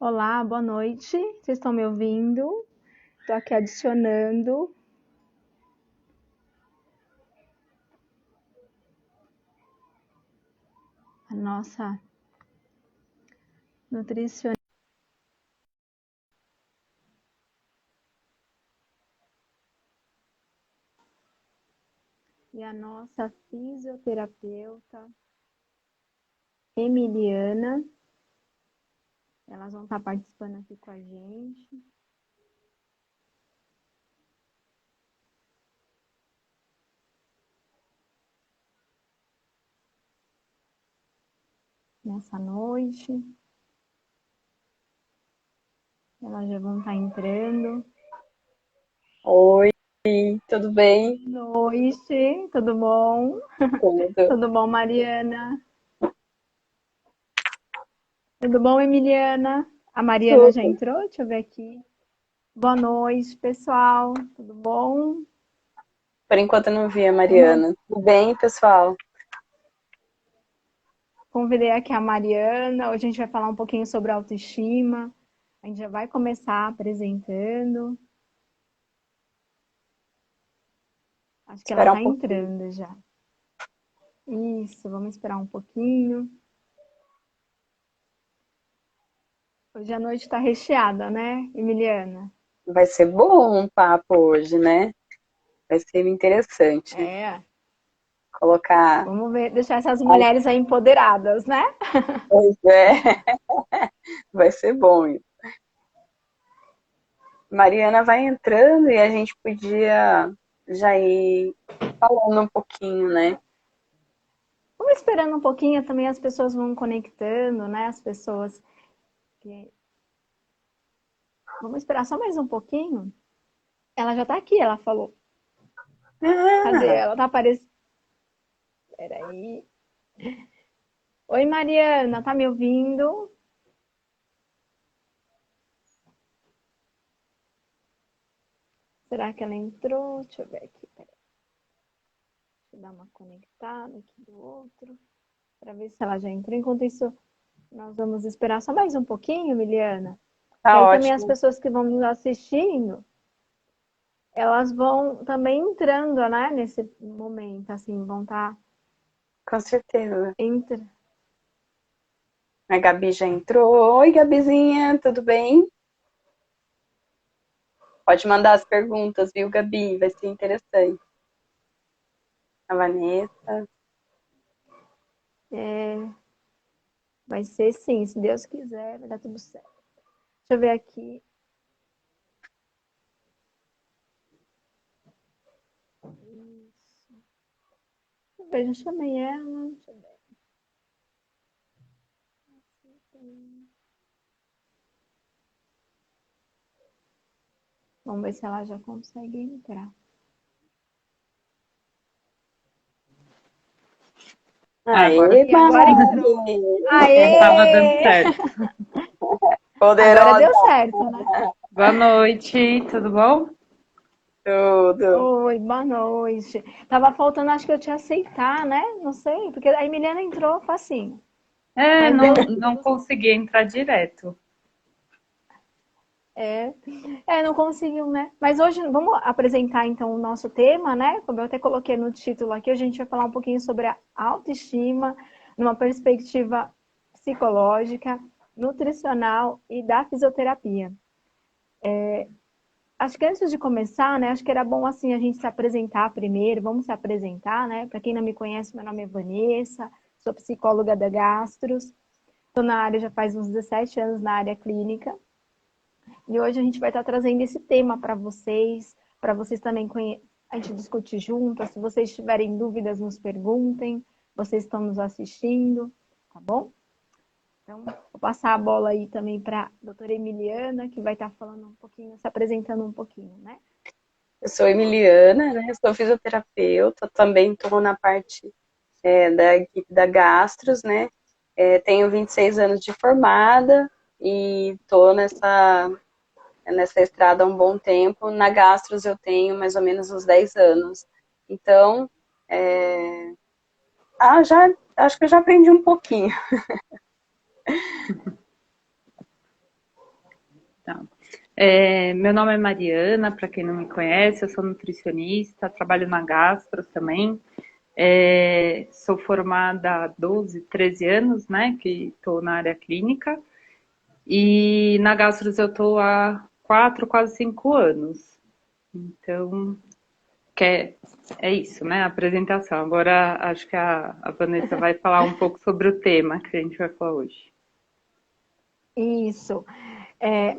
Olá, boa noite. Vocês estão me ouvindo? Estou aqui adicionando a nossa nutricionista e a nossa fisioterapeuta Emiliana. Elas vão estar participando aqui com a gente. Nessa noite. Elas já vão estar entrando. Oi, tudo bem? Noite, tudo bom? Tudo. Tudo bom, Mariana? Tudo bom, Emiliana? A Mariana já Tudo. entrou? Deixa eu ver aqui. Boa noite, pessoal. Tudo bom? Por enquanto eu não vi a Vamos. Mariana. Tudo bem, pessoal? Convidei aqui a Mariana. Hoje a gente vai falar um pouquinho sobre autoestima. A gente já vai começar apresentando. Acho que ela Esperar um está pouquinho. entrando já. Isso, vamos esperar um pouquinho. Hoje a noite está recheada, né, Emiliana? Vai ser bom o papo hoje, né? Vai ser interessante. É. Colocar. Vamos ver, deixar essas mulheres aí empoderadas, né? Pois é, vai ser bom isso. Mariana vai entrando e a gente podia já ir falando um pouquinho, né? Vamos esperando um pouquinho, também as pessoas vão conectando, né? As pessoas que... Vamos esperar só mais um pouquinho. Ela já está aqui, ela falou. Cadê Ah, ela? Tá aparecendo. Peraí. Oi, Mariana, tá me ouvindo? Será que ela entrou? Deixa eu ver aqui, peraí. Deixa eu dar uma conectada aqui do outro, para ver se ela já entrou. Enquanto isso, nós vamos esperar só mais um pouquinho, Miliana. Que tá aí também as ótimo, pessoas que vão nos assistindo, elas vão também entrando, né, nesse momento, assim, vão estar com certeza. entrando. A Gabi já entrou. Oi, Gabizinha, tudo bem? Pode mandar as perguntas, viu, Gabi? Vai ser interessante. A Vanessa. Vai ser sim, se Deus quiser, vai dar tudo certo. Deixa eu ver aqui. Deixa eu ver, já chamei ela. Deixa eu ver. Vamos ver se ela já consegue entrar. Aê, E agora entrou. Tava dando Aê! certo. Agora poderosa, deu certo, né? Boa noite, tudo bom? tudo. Oi, boa noite. Tava faltando, acho que eu te aceitar, né? Não sei, porque a Emiliana entrou facinho. Mas Não consegui entrar direto. é, não conseguiu, né? Mas hoje vamos apresentar então o nosso tema, né? Como eu até coloquei no título aqui, a gente vai falar um pouquinho sobre a autoestima, numa perspectiva psicológica, nutricional e da fisioterapia. Acho que antes de começar, né, acho que era bom assim a gente se apresentar primeiro, vamos se apresentar, né? Para quem não me conhece, meu nome é Vanessa, sou psicóloga da Gastros, estou na área já faz uns 17 anos na área clínica, e hoje a gente vai estar trazendo esse tema para vocês também a gente discutir juntas, se vocês tiverem dúvidas, nos perguntem, vocês estão nos assistindo, tá bom? Então, vou passar a bola aí também para a doutora Emiliana, que vai estar falando um pouquinho, se apresentando um pouquinho, né? Eu sou Emiliana, né? Sou fisioterapeuta, também estou na parte da equipe da Gastros, né? Tenho 26 anos de formada e estou nessa estrada há um bom tempo. Na Gastros eu tenho mais ou menos uns 10 anos. Então, acho que eu já aprendi um pouquinho. Meu nome é Mariana, para quem não me conhece, eu sou nutricionista, trabalho na Gastros também. Sou formada há 12, 13 anos, né, que estou na área clínica. E na Gastros eu estou há 4, quase 5 anos. Então, é isso, né, a apresentação. Agora acho que a Vanessa vai falar um pouco sobre o tema que a gente vai falar hoje. Isso.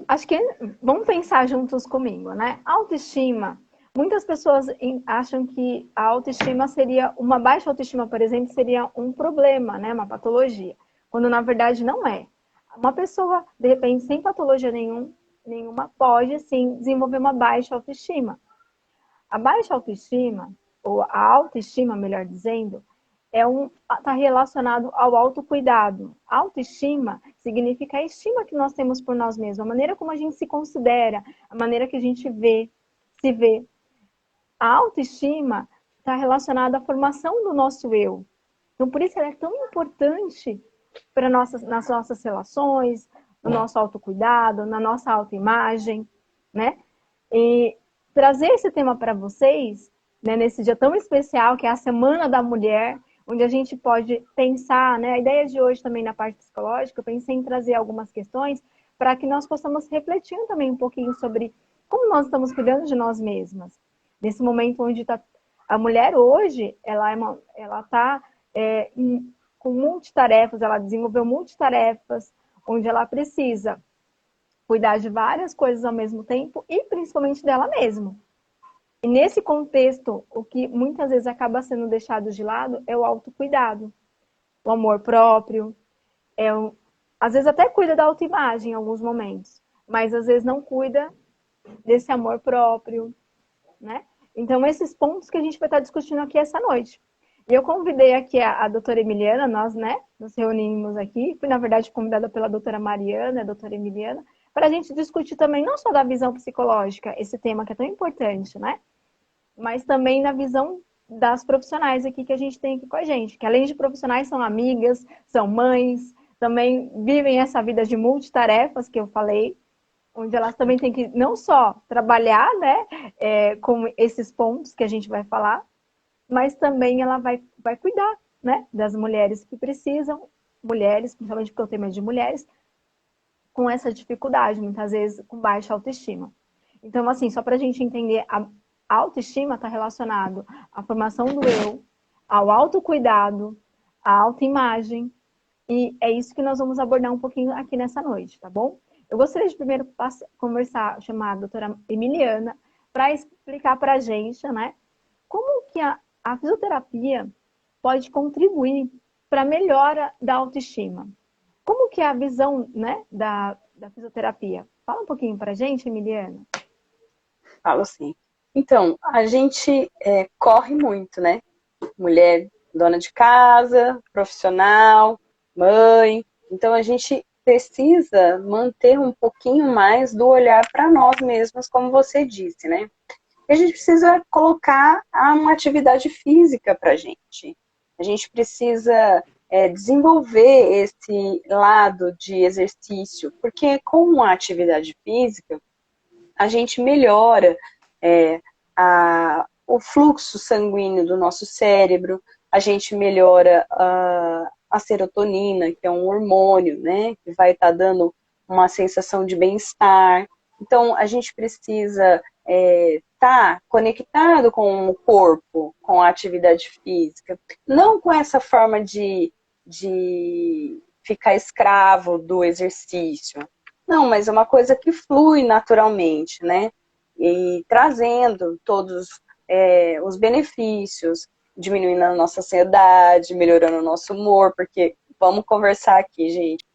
Acho que vamos pensar juntos comigo, né? Autoestima. Muitas pessoas acham que a autoestima seria, uma baixa autoestima, por exemplo, seria um problema, né? Uma patologia. Quando na verdade não é. Uma pessoa, de repente, sem patologia nenhuma, pode sim desenvolver uma baixa autoestima. A baixa autoestima, ou a autoestima, melhor dizendo, está relacionado ao autocuidado. Autoestima significa a estima que nós temos por nós mesmos, a maneira como a gente se considera, a maneira que a gente se vê. A autoestima está relacionada à formação do nosso eu. Então, por isso ela é tão importante nas nossas relações, no nosso autocuidado, na nossa autoimagem, né? E trazer esse tema para vocês, né, nesse dia tão especial, que é a Semana da Mulher, onde a gente pode pensar, né? A ideia de hoje também na parte psicológica, eu pensei em trazer algumas questões para que nós possamos refletir também um pouquinho sobre como nós estamos cuidando de nós mesmas. Nesse momento onde a mulher hoje, ela está com multitarefas, ela desenvolveu multitarefas, onde ela precisa cuidar de várias coisas ao mesmo tempo e principalmente dela mesma. E nesse contexto, o que muitas vezes acaba sendo deixado de lado é o autocuidado, o amor próprio, às vezes até cuida da autoimagem em alguns momentos, mas às vezes não cuida desse amor próprio, né? Então, esses pontos que a gente vai estar discutindo aqui essa noite. E eu convidei aqui a doutora Emiliana, nós, né, nos reunimos aqui, fui, na verdade, convidada pela doutora Mariana, a doutora Emiliana, para a gente discutir também, não só da visão psicológica, esse tema que é tão importante, né? Mas também na visão das profissionais aqui que a gente tem aqui com a gente, que além de profissionais são amigas, são mães, também vivem essa vida de multitarefas que eu falei, onde elas também têm que não só trabalhar, né, com esses pontos que a gente vai falar, mas também ela vai cuidar, né, das mulheres que precisam, mulheres, principalmente porque o tema é de mulheres, com essa dificuldade, muitas vezes com baixa autoestima. Então, assim, só para a gente entender, a autoestima está relacionado à formação do eu, ao autocuidado, à autoimagem, e é isso que nós vamos abordar um pouquinho aqui nessa noite, tá bom? Eu gostaria de primeiro chamar a doutora Emiliana para explicar para a gente, né, como que a fisioterapia pode contribuir para a melhora da autoestima. Como que é a visão, né, da fisioterapia? Fala um pouquinho para a gente, Emiliana. Falo sim. Então, a gente corre muito, né? Mulher dona de casa, profissional, mãe. Então, a gente precisa manter um pouquinho mais do olhar para nós mesmos, como você disse, né? E a gente precisa colocar uma atividade física para a gente. A gente precisa desenvolver esse lado de exercício, porque com a atividade física, a gente melhora o fluxo sanguíneo do nosso cérebro, a gente melhora a serotonina, que é um hormônio, né, que vai estar dando uma sensação de bem-estar. Então, a gente precisa estar conectado com o corpo, com a atividade física, não com essa forma de ficar escravo do exercício. Não, mas é uma coisa que flui naturalmente, né? E trazendo todos os benefícios, diminuindo a nossa ansiedade, melhorando o nosso humor, porque vamos conversar aqui, gente.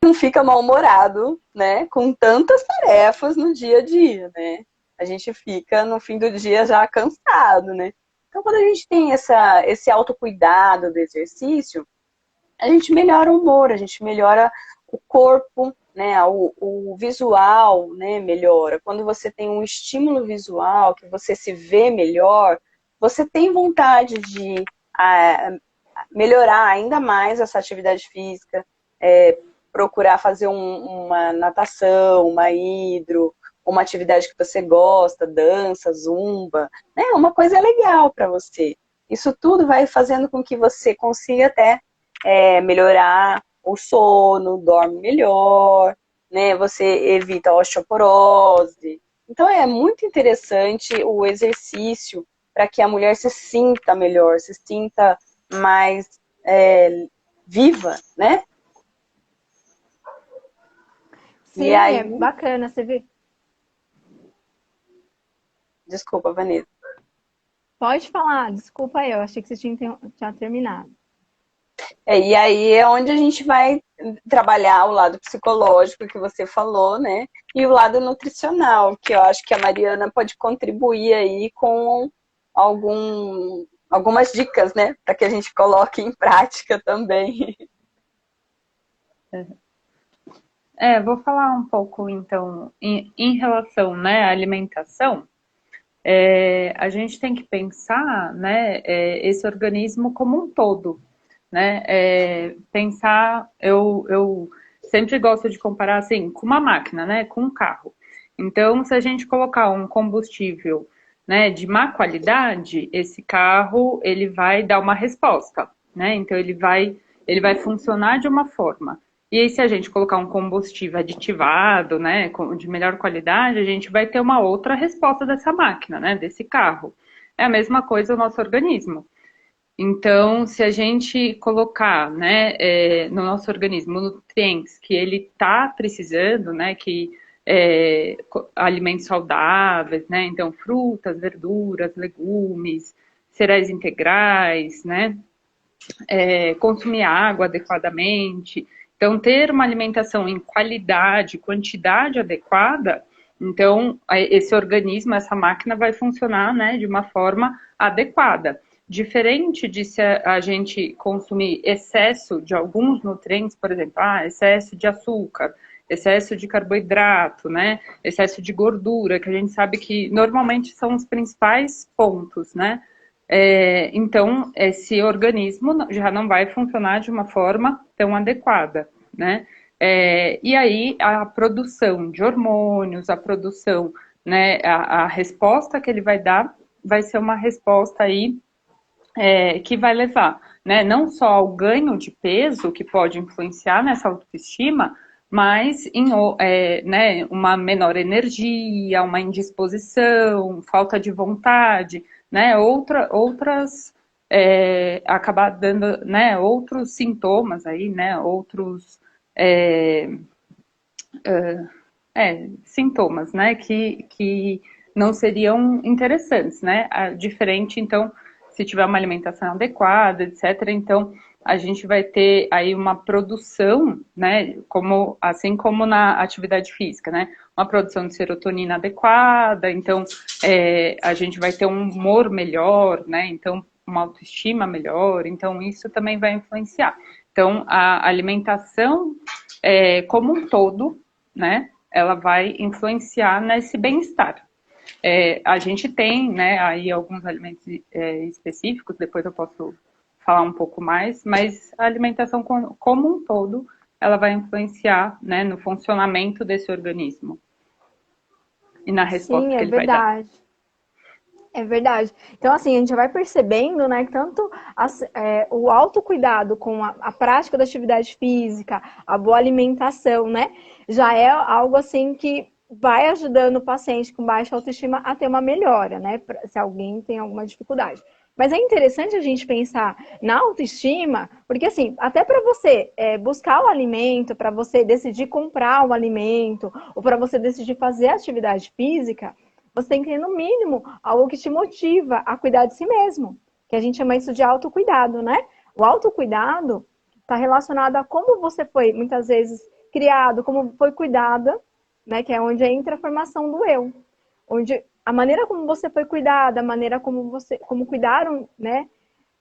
Não fica mal-humorado, né? Com tantas tarefas no dia a dia, né? A gente fica no fim do dia já cansado, né? Então, quando a gente tem esse autocuidado do exercício, a gente melhora o humor, a gente melhora o corpo, né, o visual, né, melhora. Quando você tem um estímulo visual, que você se vê melhor, você tem vontade de melhorar ainda mais essa atividade física, procurar fazer uma natação, uma hidro, uma atividade que você gosta, dança, zumba, né? Uma coisa legal para você. Isso tudo vai fazendo com que você consiga até melhorar o sono, dorme melhor, né? Você evita a osteoporose. Então é muito interessante o exercício para que a mulher se sinta melhor, se sinta mais viva, né? Sim, E aí... é bacana, você vê. Desculpa, Vanessa. Pode falar, desculpa aí, eu achei que você tinha terminado. E aí é onde a gente vai trabalhar o lado psicológico que você falou, né? E o lado nutricional, que eu acho que a Mariana pode contribuir aí com algumas dicas, né? Para que a gente coloque em prática também. Vou falar um pouco, então, em relação, né, à alimentação. A gente tem que pensar, né, esse organismo como um todo, né? Pensar, eu sempre gosto de comparar assim com uma máquina, né, com um carro. Então, se a gente colocar um combustível, né, de má qualidade, esse carro ele vai dar uma resposta, né? Então ele vai funcionar de uma forma. E aí, se a gente colocar um combustível aditivado, né, de melhor qualidade, a gente vai ter uma outra resposta dessa máquina, né, desse carro. É a mesma coisa o nosso organismo. Então, se a gente colocar, né, no nosso organismo nutrientes que ele está precisando, né, que alimentos saudáveis, né, então frutas, verduras, legumes, cereais integrais, né, consumir água adequadamente. Então, ter uma alimentação em qualidade, quantidade adequada, então esse organismo, essa máquina vai funcionar, né, de uma forma adequada. Diferente de se a gente consumir excesso de alguns nutrientes, por exemplo, excesso de açúcar, excesso de carboidrato, né, excesso de gordura, que a gente sabe que normalmente são os principais pontos, né. Então, esse organismo já não vai funcionar de uma forma tão adequada, né? E aí, a produção de hormônios, a produção, né, a resposta que ele vai dar vai ser uma resposta aí que vai levar, né, não só ao ganho de peso, que pode influenciar nessa autoestima, mas né, uma menor energia, uma indisposição, falta de vontade, né, outras acabar dando, né, outros sintomas aí, né, outros sintomas, né, que não seriam interessantes, né, diferente, então, se tiver uma alimentação adequada, etc., então, a gente vai ter aí uma produção, né, assim como na atividade física, né, uma produção de serotonina adequada, então, a gente vai ter um humor melhor, né, então, uma autoestima melhor, então, isso também vai influenciar. Então, a alimentação como um todo, né, ela vai influenciar nesse bem-estar. A gente tem, né, aí alguns alimentos específicos, depois eu posso falar um pouco mais, mas a alimentação como um todo, ela vai influenciar, né, no funcionamento desse organismo e na resposta Sim, que é ele vai dar. verdade. É verdade. Então, assim, a gente vai percebendo, né, que tanto o autocuidado com a prática da atividade física, a boa alimentação, né, já é algo, assim, que vai ajudando o paciente com baixa autoestima a ter uma melhora, né, se alguém tem alguma dificuldade. Mas é interessante a gente pensar na autoestima, porque, assim, até para você buscar o alimento, para você decidir comprar o alimento, ou para você decidir fazer atividade física, você tem que ter, no mínimo, algo que te motiva a cuidar de si mesmo. Que a gente chama isso de autocuidado, né? O autocuidado está relacionado a como você foi, muitas vezes, criado, como foi cuidada, né? Que é onde entra a formação do eu. Onde a maneira como você foi cuidada, a maneira como cuidaram, né?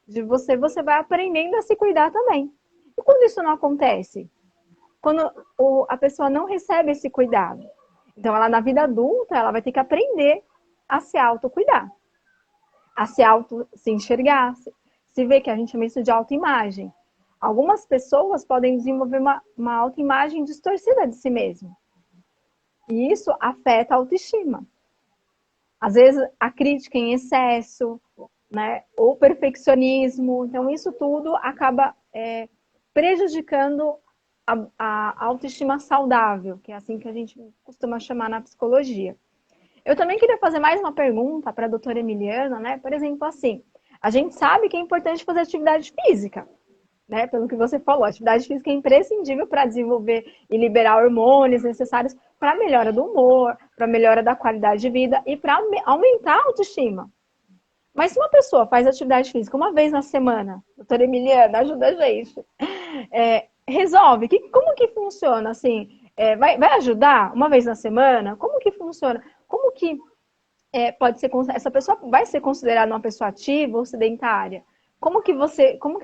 De você, você vai aprendendo a se cuidar também. E quando isso não acontece? Quando a pessoa não recebe esse cuidado, então, ela na vida adulta, ela vai ter que aprender a se autocuidar, a se enxergar, se ver, que a gente chama isso de autoimagem. algumas pessoas podem desenvolver uma autoimagem distorcida de si mesmo. E isso afeta a autoestima. Às vezes, a crítica em excesso, né? O perfeccionismo. Então, isso tudo acaba prejudicando a autoestima saudável, que é assim que a gente costuma chamar na psicologia. Eu também queria fazer mais uma pergunta para a doutora Emiliana, né? Por exemplo, assim, a gente sabe que é importante fazer atividade física, né? Pelo que você falou, a atividade física é imprescindível para desenvolver e liberar hormônios necessários para a melhora do humor, para a melhora da qualidade de vida e para aumentar a autoestima. Mas se uma pessoa faz atividade física uma vez na semana, doutora Emiliana, ajuda a gente, resolve? Como que funciona? Assim, vai ajudar uma vez na semana? Como que funciona? Como que pode ser, essa pessoa vai ser considerada uma pessoa ativa ou sedentária? Como que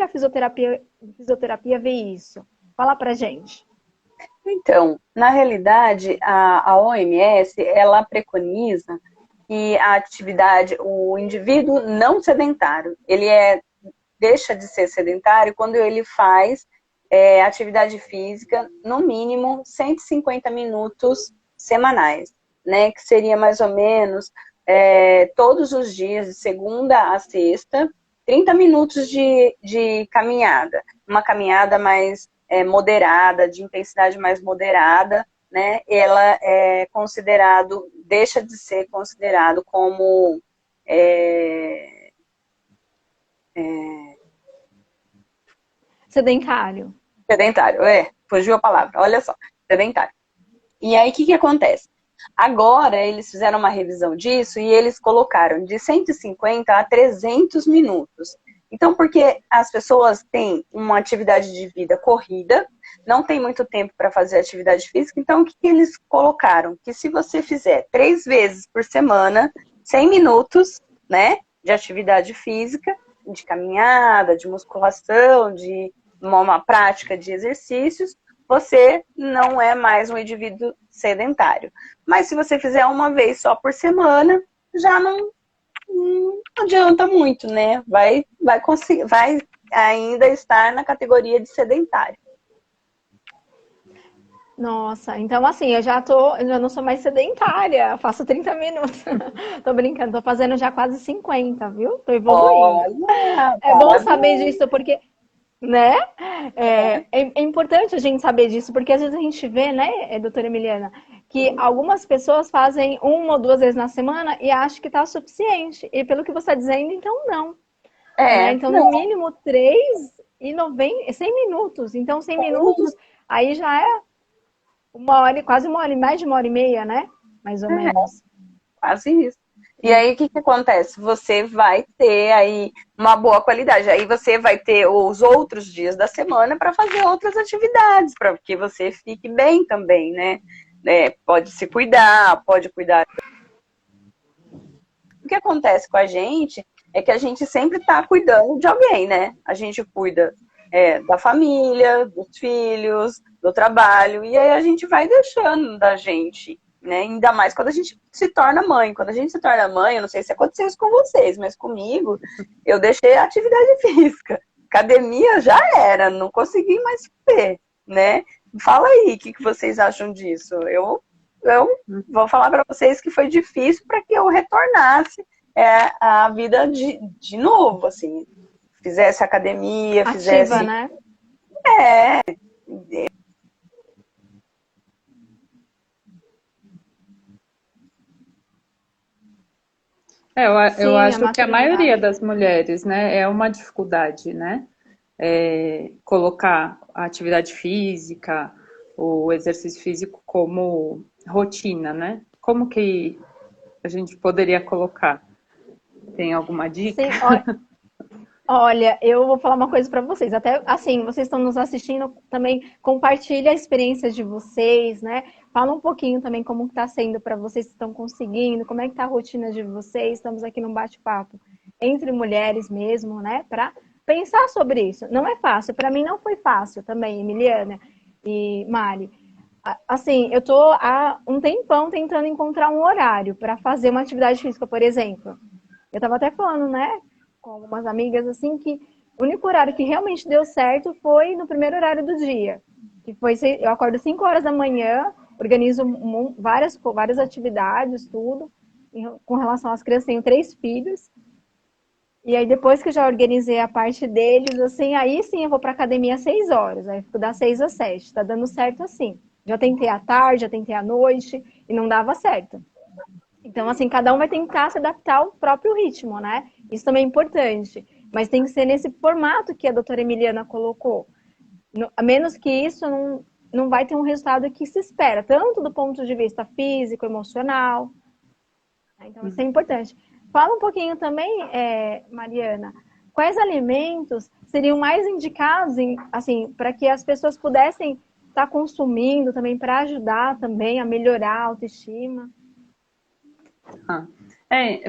a fisioterapia vê isso? Fala pra gente. Então, na realidade, a OMS, ela preconiza que a atividade, o indivíduo não sedentário, ele deixa de ser sedentário quando ele faz atividade física, no mínimo 150 minutos semanais, né? Que seria mais ou menos todos os dias, de segunda a sexta, 30 minutos de caminhada. Uma caminhada mais moderada, de intensidade mais moderada, né? Ela deixa de ser considerado como sedentário. Sedentário, fugiu a palavra, olha só, sedentário. E aí, o que acontece? Agora, eles fizeram uma revisão disso e eles colocaram de 150 a 300 minutos. Então, porque as pessoas têm uma atividade de vida corrida, não tem muito tempo para fazer atividade física, então o que eles colocaram? Que se você fizer 3 vezes por semana, 100 minutos, né, de atividade física, de caminhada, de musculação, de uma prática de exercícios, você não é mais um indivíduo sedentário. Mas se você fizer uma vez só por semana, já não adianta muito, né? Vai ainda estar na categoria de sedentário. Nossa, então assim, eu já não sou mais sedentária, faço 30 minutos. Tô brincando, tô fazendo já quase 50, viu? Tô evoluindo. Olha, é bom saber disso, porque, né? É importante a gente saber disso, porque às vezes a gente vê, né, doutora Emiliana, que algumas pessoas fazem 1 ou 2 vezes na semana e acham que tá suficiente. E pelo que você está dizendo, então não. Né? Então, no mínimo 100 minutos. Então, 100 minutos, aí já é quase 1 hora, mais de 1h30, né? Mais ou menos. Quase isso. E aí, o que acontece? Você vai ter aí uma boa qualidade. Aí você vai ter os outros dias da semana para fazer outras atividades, para que você fique bem também, né? Pode se cuidar, pode cuidar. O que acontece com a gente é que a gente sempre está cuidando de alguém, né? A gente cuida da família, dos filhos, do trabalho, e aí a gente vai deixando da gente, né? Ainda mais quando a gente se torna mãe. Quando a gente se torna mãe, eu não sei se aconteceu isso com vocês, mas comigo, eu deixei a atividade física. Academia já era, não consegui mais ter, né? Fala aí, o que vocês acham disso? Eu vou falar para vocês que foi difícil para que eu retornasse a vida de novo, assim. Fizesse academia, ativa, fizesse... né? Eu acho que a maioria das mulheres, né, é uma dificuldade, né? Colocar a atividade física, o exercício físico como rotina, né? Como que a gente poderia colocar? Tem alguma dica? Sim, olha, eu vou falar uma coisa para vocês. Até assim, vocês estão nos assistindo também, compartilha a experiência de vocês, né? Fala um pouquinho também como está sendo para vocês que estão conseguindo, como é que tá a rotina de vocês. Estamos aqui num bate-papo entre mulheres mesmo, né? Para pensar sobre isso. Não é fácil. Para mim não foi fácil também, Emiliana e Mari. Assim, eu tô há um tempão tentando encontrar um horário para fazer uma atividade física, por exemplo. Eu estava até falando, né, com algumas amigas, assim, que O único horário que realmente deu certo foi no primeiro horário do dia. Que foi, eu acordo 5 horas da manhã, organizo várias atividades, tudo. Com relação às crianças, tenho 3 filhos. E aí, depois que eu já organizei a parte deles, assim, aí sim eu vou para academia às 6 horas. Aí fico das 6 às 7. Tá dando certo assim. Já tentei à tarde, já tentei à noite e não dava certo. Então, assim, cada um vai tentar se adaptar ao próprio ritmo, né? Isso também é importante. Mas tem que ser nesse formato que a doutora Emiliana colocou. A menos que isso não vai ter um resultado que se espera, tanto do ponto de vista físico, emocional. Então, isso é importante. Fala um pouquinho também, Mariana, quais alimentos seriam mais indicados, assim, para que as pessoas pudessem estar consumindo também, para ajudar também a melhorar a autoestima?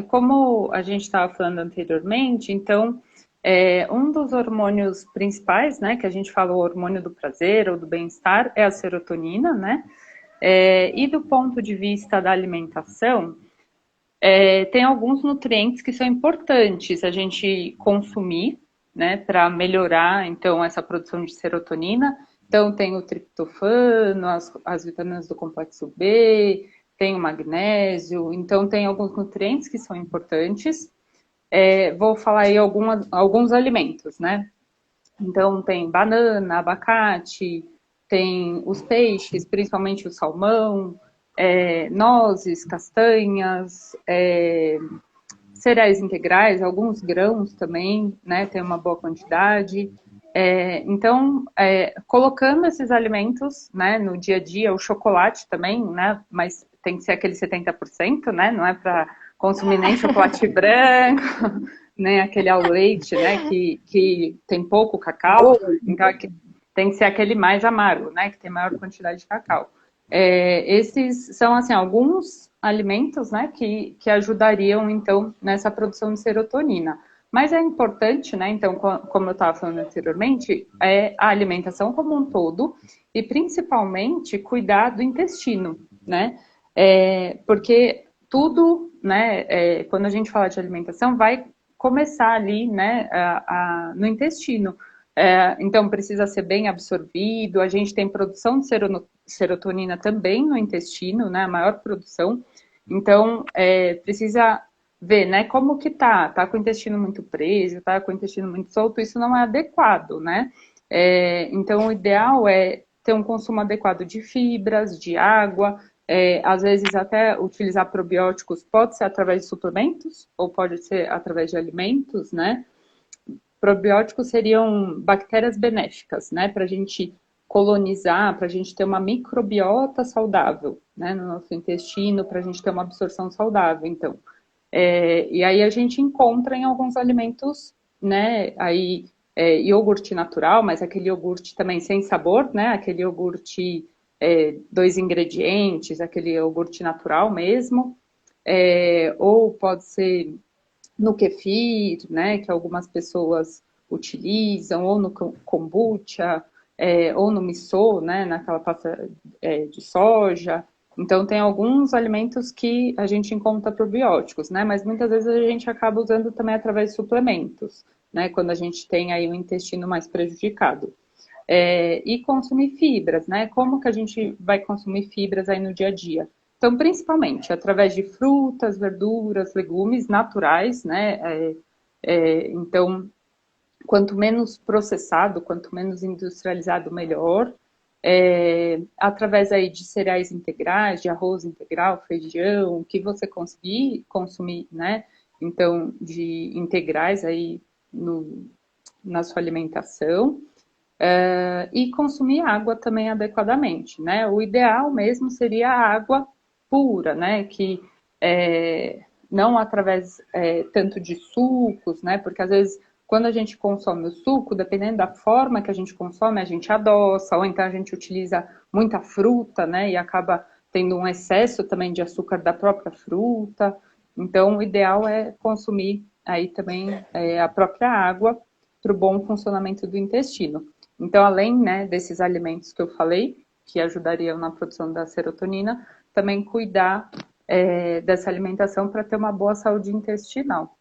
Como a gente estava falando anteriormente, então, um dos hormônios principais, né, que a gente fala o hormônio do prazer ou do bem-estar, é a serotonina, né? E do ponto de vista da alimentação, tem alguns nutrientes que são importantes a gente consumir, né, para melhorar, então, essa produção de serotonina. Então, tem o triptofano, as vitaminas do complexo B, tem o magnésio, então tem alguns nutrientes que são importantes. Vou falar aí alguns alimentos, né? Então, tem banana, abacate, tem os peixes, principalmente o salmão, nozes, castanhas, cereais integrais, alguns grãos também, né? Tem uma boa quantidade. Então, colocando esses alimentos, né, no dia a dia, o chocolate também, né? Mas tem que ser aquele 70%, né? Não é para consumir nem chocolate branco, nem aquele ao leite, né? Que tem pouco cacau. Então, tem que ser aquele mais amargo, né? Que tem maior quantidade de cacau. Esses são, assim, alguns alimentos, né? Que ajudariam, então, nessa produção de serotonina. Mas é importante, né? Então, como eu estava falando anteriormente, a alimentação como um todo e principalmente cuidar do intestino, né? Porque tudo, né? Quando a gente fala de alimentação, vai começar ali, né? No intestino. Então, precisa ser bem absorvido. A gente tem produção de serotonina também no intestino, né? A maior produção. Então, precisa ver, né, como que tá com o intestino muito preso, tá com o intestino muito solto, isso não é adequado, né? Então, o ideal é ter um consumo adequado de fibras, de água, às vezes até utilizar probióticos, pode ser através de suplementos, ou pode ser através de alimentos, né? Probióticos seriam bactérias benéficas, né, para a gente colonizar, para a gente ter uma microbiota saudável, né, no nosso intestino, para a gente ter uma absorção saudável, então. E aí a gente encontra em alguns alimentos, né, aí iogurte natural, mas aquele iogurte também sem sabor, né, aquele iogurte 2 ingredientes, aquele iogurte natural mesmo, ou pode ser no kefir, né, que algumas pessoas utilizam, ou no kombucha, ou no miso, né, naquela pasta de soja. Então, tem alguns alimentos que a gente encontra probióticos, né? Mas muitas vezes a gente acaba usando também através de suplementos, né? Quando a gente tem aí o intestino mais prejudicado. E consumir fibras, né? Como que a gente vai consumir fibras aí no dia a dia? Então, principalmente através de frutas, verduras, legumes naturais, né? Então, quanto menos processado, quanto menos industrializado, melhor. Através aí de cereais integrais, de arroz integral, feijão, o que você conseguir consumir, né? Então, de integrais aí na sua alimentação. E consumir água também adequadamente, né? O ideal mesmo seria a água pura, né? Que não através tanto de sucos, né? Porque às vezes quando a gente consome o suco, dependendo da forma que a gente consome, a gente adoça, ou então a gente utiliza muita fruta, né? E acaba tendo um excesso também de açúcar da própria fruta. Então, o ideal é consumir aí também a própria água para o bom funcionamento do intestino. Então, além, né, desses alimentos que eu falei, que ajudariam na produção da serotonina, também cuidar dessa alimentação para ter uma boa saúde intestinal.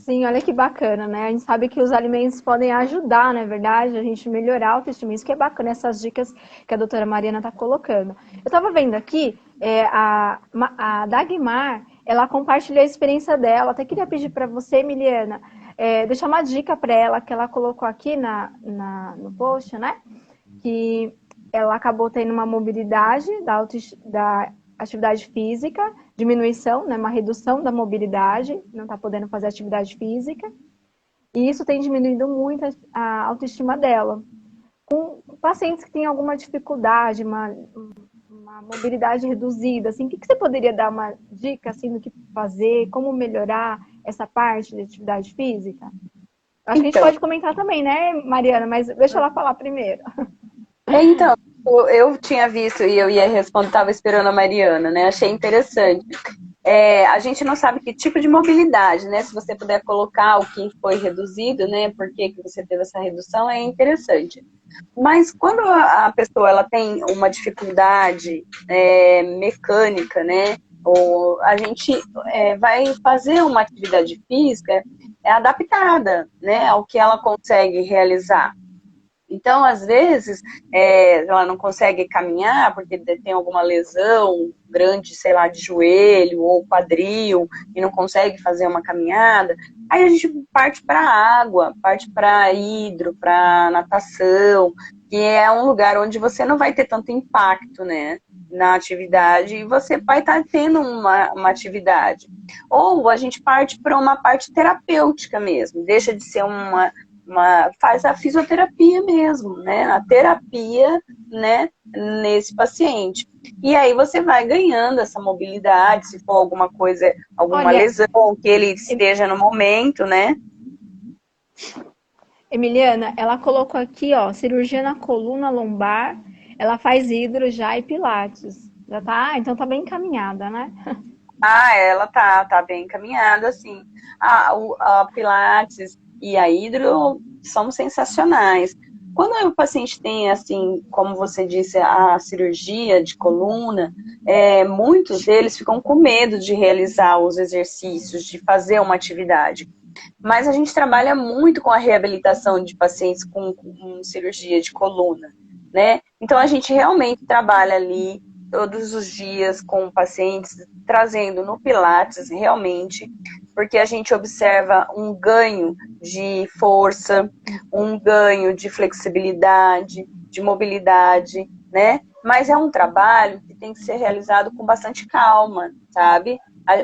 Sim, olha que bacana, né? A gente sabe que os alimentos podem ajudar, não é verdade? A gente melhorar a autoestima. Isso que é bacana, essas dicas que a doutora Mariana está colocando. Eu estava vendo aqui, a Dagmar, ela compartilhou a experiência dela. Até queria pedir para você, Emiliana, deixar uma dica para ela, que ela colocou aqui no post, né? Que ela acabou tendo uma mobilidade da atividade física, diminuição, né, uma redução da mobilidade, não está podendo fazer atividade física, e isso tem diminuído muito a autoestima dela. Com pacientes que têm alguma dificuldade, uma mobilidade reduzida, assim, o que você poderia dar uma dica assim, do que fazer, como melhorar essa parte de atividade física? Acho que a gente pode comentar também, né, Mariana? Mas deixa ela falar primeiro. Então, eu tinha visto e eu ia responder, estava esperando a Mariana, né? Achei interessante. A gente não sabe que tipo de mobilidade, né? Se você puder colocar o que foi reduzido, né? Por que você teve essa redução, é interessante. Mas quando a pessoa ela tem uma dificuldade mecânica, né? Ou a gente vai fazer uma atividade física adaptada, né? Ao que ela consegue realizar. Então, às vezes, ela não consegue caminhar porque tem alguma lesão grande, sei lá, de joelho ou quadril e não consegue fazer uma caminhada. Aí a gente parte para a água, parte para hidro, para natação, que é um lugar onde você não vai ter tanto impacto, né, na atividade e você vai estar tendo uma atividade. Ou a gente parte para uma parte terapêutica mesmo, deixa de ser faz a fisioterapia mesmo, né? A terapia, né? Nesse paciente. E aí você vai ganhando essa mobilidade, se for alguma coisa, alguma lesão que ele esteja no momento, né? Emiliana, ela colocou aqui, ó, cirurgia na coluna lombar, ela faz hidro já e pilates. Já tá? Então tá bem encaminhada, né? Ela tá bem encaminhada, assim. A pilates e a hidro são sensacionais. Quando o paciente tem, assim, como você disse, a cirurgia de coluna, muitos deles ficam com medo de realizar os exercícios, de fazer uma atividade. Mas a gente trabalha muito com a reabilitação de pacientes com cirurgia de coluna, né? Então a gente realmente trabalha ali todos os dias com pacientes, trazendo no Pilates realmente, porque a gente observa um ganho de força, um ganho de flexibilidade, de mobilidade, né? Mas é um trabalho que tem que ser realizado com bastante calma, sabe?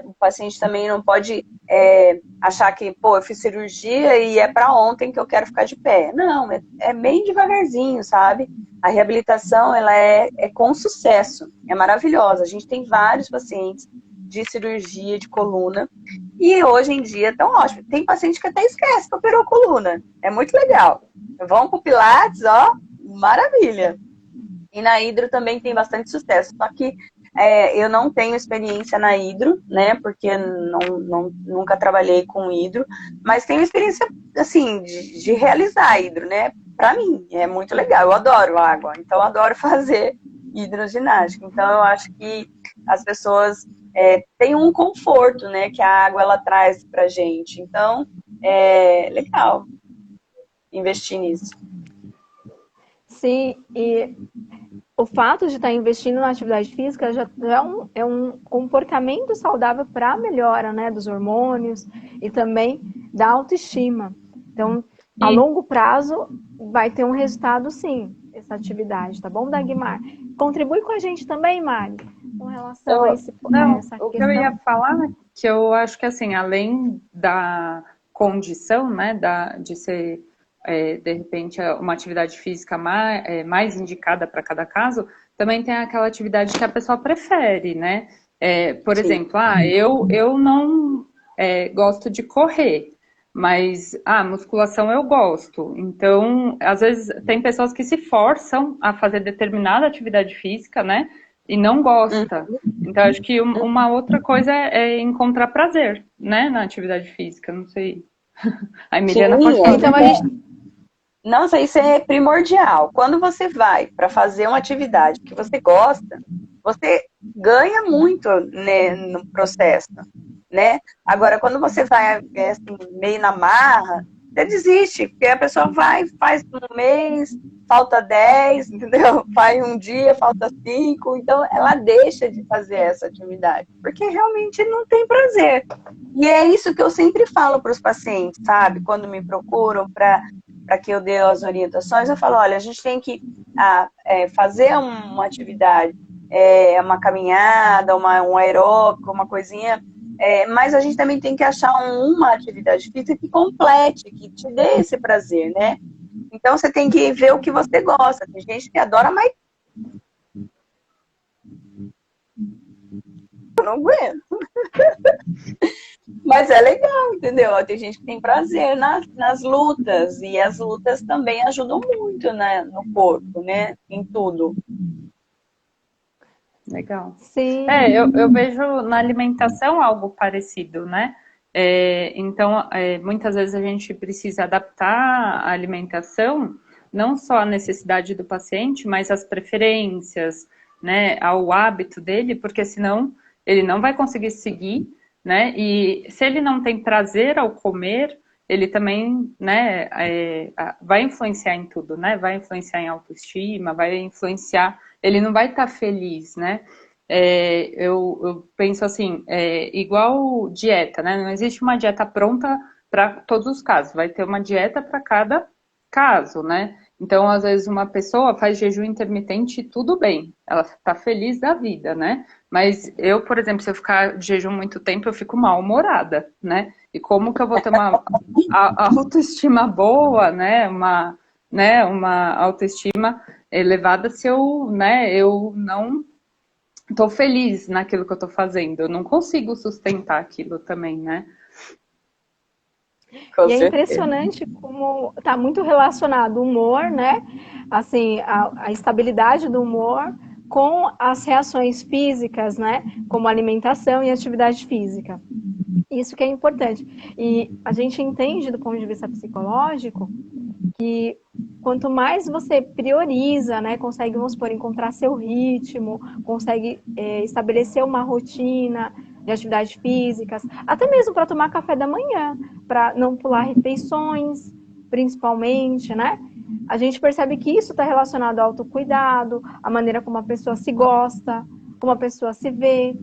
O paciente também não pode achar que, pô, eu fiz cirurgia e é para ontem que eu quero ficar de pé. Não, é bem devagarzinho, sabe? A reabilitação, ela é com sucesso, é maravilhosa. A gente tem vários pacientes de cirurgia de coluna e hoje em dia estão ótimos. Tem paciente que até esquece que operou a coluna. É muito legal. Vão pro Pilates, ó, maravilha. E na hidro também tem bastante sucesso. Só que eu não tenho experiência na hidro, né? Porque nunca trabalhei com hidro. Mas tenho experiência, assim, de realizar hidro, né? Pra mim, é muito legal. Eu adoro água. Então, eu adoro fazer hidroginástica. Então, eu acho que as pessoas têm um conforto, né? Que a água, ela traz pra gente. Então, é legal investir nisso. Sim, e o fato de estar investindo na atividade física já é um comportamento saudável para a melhora, né, dos hormônios e também da autoestima. Então, a longo prazo, vai ter um resultado, sim, essa atividade, tá bom, Dagmar? Contribui com a gente também, Mari, com relação a essa questão. O que eu ia falar, que eu acho que, assim, além da condição, né, de ser... de repente, uma atividade física mais indicada para cada caso, também tem aquela atividade que a pessoa prefere, né? Por Sim. exemplo, eu não gosto de correr, mas musculação eu gosto. Então, às vezes, tem pessoas que se forçam a fazer determinada atividade física, né? E não gosta. Então, acho que uma outra coisa é encontrar prazer, né? Na atividade física, não sei. A Emiliana pode falar. Então, a gente... Nossa, isso é primordial. Quando você vai para fazer uma atividade que você gosta, você ganha muito, né, no processo. né? Agora, quando você vai assim, meio na marra, você desiste, porque a pessoa vai, faz um mês, falta 10, entendeu? Faz um dia, falta 5, então ela deixa de fazer essa atividade, porque realmente não tem prazer. E é isso que eu sempre falo para os pacientes, sabe? Quando me procuram para que eu dê as orientações, eu falo, olha, a gente tem que fazer uma atividade, uma caminhada, um aeróbico, uma coisinha, mas a gente também tem que achar uma atividade física que complete, que te dê esse prazer, né? Então você tem que ver o que você gosta. Tem gente que adora, mas eu não aguento. Mas é legal, entendeu? Tem gente que tem prazer nas lutas, e as lutas também ajudam muito, né, no corpo, né? Em tudo. Legal. Sim. Eu vejo na alimentação algo parecido, né? Então, muitas vezes a gente precisa adaptar a alimentação, não só à necessidade do paciente, mas às preferências, né, ao hábito dele, porque senão ele não vai conseguir seguir, né? E se ele não tem prazer ao comer, ele também, né, vai influenciar em tudo, né? Vai influenciar em autoestima, vai influenciar, ele não vai estar feliz, né? Eu penso assim, igual dieta, né? Não existe uma dieta pronta para todos os casos, vai ter uma dieta para cada caso, né? Então, às vezes, uma pessoa faz jejum intermitente, tudo bem, ela está feliz da vida, né? Mas eu, por exemplo, se eu ficar de jejum muito tempo, eu fico mal-humorada, né? E como que eu vou ter uma autoestima boa, né? Uma autoestima elevada se eu não estou feliz naquilo que eu estou fazendo. Eu não consigo sustentar aquilo também, né? E é impressionante como está muito relacionado o humor, né? Assim, a estabilidade do humor com as reações físicas, né? Como alimentação e atividade física. Isso que é importante. E a gente entende do ponto de vista psicológico que quanto mais você prioriza, né, consegue, vamos supor, encontrar seu ritmo, consegue estabelecer uma rotina de atividades físicas, até mesmo para tomar café da manhã, para não pular refeições, principalmente, né? A gente percebe que isso está relacionado ao autocuidado, a maneira como a pessoa se gosta, como a pessoa se vê.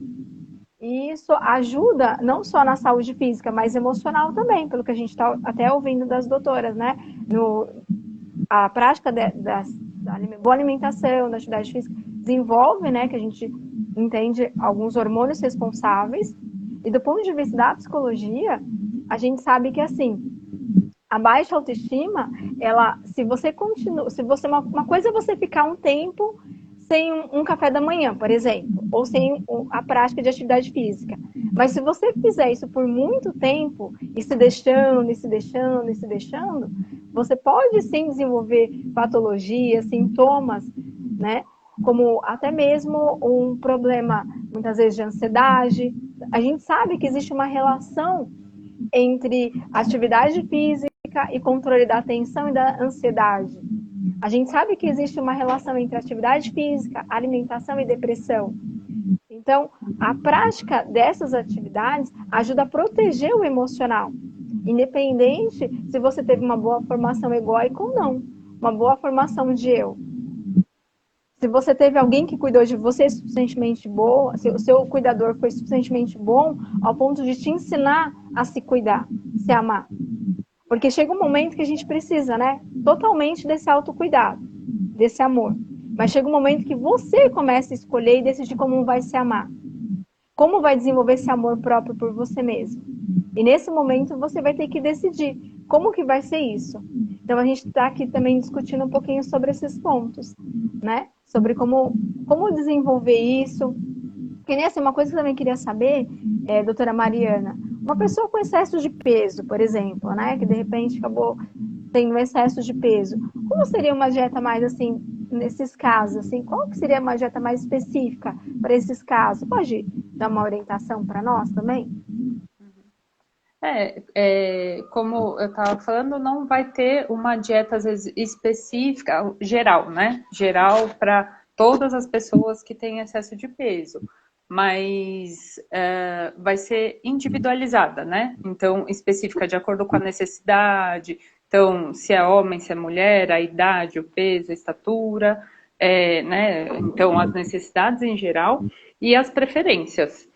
E isso ajuda não só na saúde física, mas emocional também, pelo que a gente está até ouvindo das doutoras, né? A prática da boa alimentação, da atividade física, desenvolve, né, que a gente entende alguns hormônios responsáveis. E do ponto de vista da psicologia, a gente sabe que, assim, a baixa autoestima, se você continua, uma coisa é você ficar um tempo sem um café da manhã, por exemplo, ou sem a prática de atividade física. Mas se você fizer isso por muito tempo, e se deixando, e se deixando, e se deixando, você pode sim desenvolver patologias, sintomas, né? Como até mesmo um problema, muitas vezes, de ansiedade. A gente sabe que existe uma relação entre atividade física e controle da atenção e da ansiedade. A gente sabe que existe uma relação entre atividade física, alimentação e depressão. Então, a prática dessas atividades ajuda a proteger o emocional, independente se você teve uma boa formação egóica ou não, uma boa formação de eu. Se você teve alguém que cuidou de você suficientemente boa, se o seu cuidador foi suficientemente bom ao ponto de te ensinar a se cuidar, se amar. Porque chega um momento que a gente precisa, né, totalmente desse autocuidado, desse amor. Mas chega um momento que você começa a escolher e decidir como vai se amar. Como vai desenvolver esse amor próprio por você mesmo. E nesse momento você vai ter que decidir como que vai ser isso. Então a gente está aqui também discutindo um pouquinho sobre esses pontos, né? Sobre como desenvolver isso. Porque nem assim, uma coisa que eu também queria saber, doutora Mariana, uma pessoa com excesso de peso, por exemplo, né? Que de repente acabou tendo um excesso de peso. Como seria uma dieta mais assim, nesses casos? Assim, qual que seria uma dieta mais específica para esses casos? Pode dar uma orientação para nós também? Como eu estava falando, não vai ter uma dieta às vezes específica, geral, né? Geral para todas as pessoas que têm excesso de peso. mas vai ser individualizada, né? Então, específica de acordo com a necessidade. Então, se é homem, se é mulher, a idade, o peso, a estatura, né? Então, as necessidades em geral e as preferências.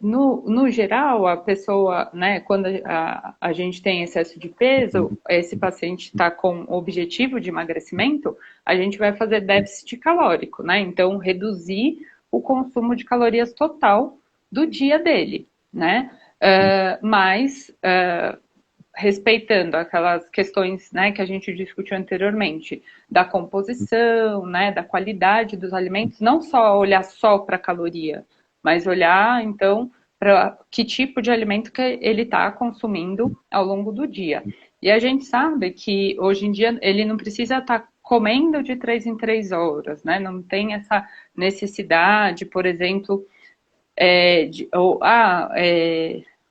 No geral, a pessoa, né, quando a gente tem excesso de peso, esse paciente está com objetivo de emagrecimento, a gente vai fazer déficit calórico, né? Então, reduzir o consumo de calorias total do dia dele, né? Mas respeitando aquelas questões, né, que a gente discutiu anteriormente, da composição, né, da qualidade dos alimentos, não só olhar só para a caloria, mas olhar, então, para que tipo de alimento que ele está consumindo ao longo do dia. E a gente sabe que, hoje em dia, ele não precisa estar comendo de 3 em 3 horas, né? Não tem essa necessidade, por exemplo,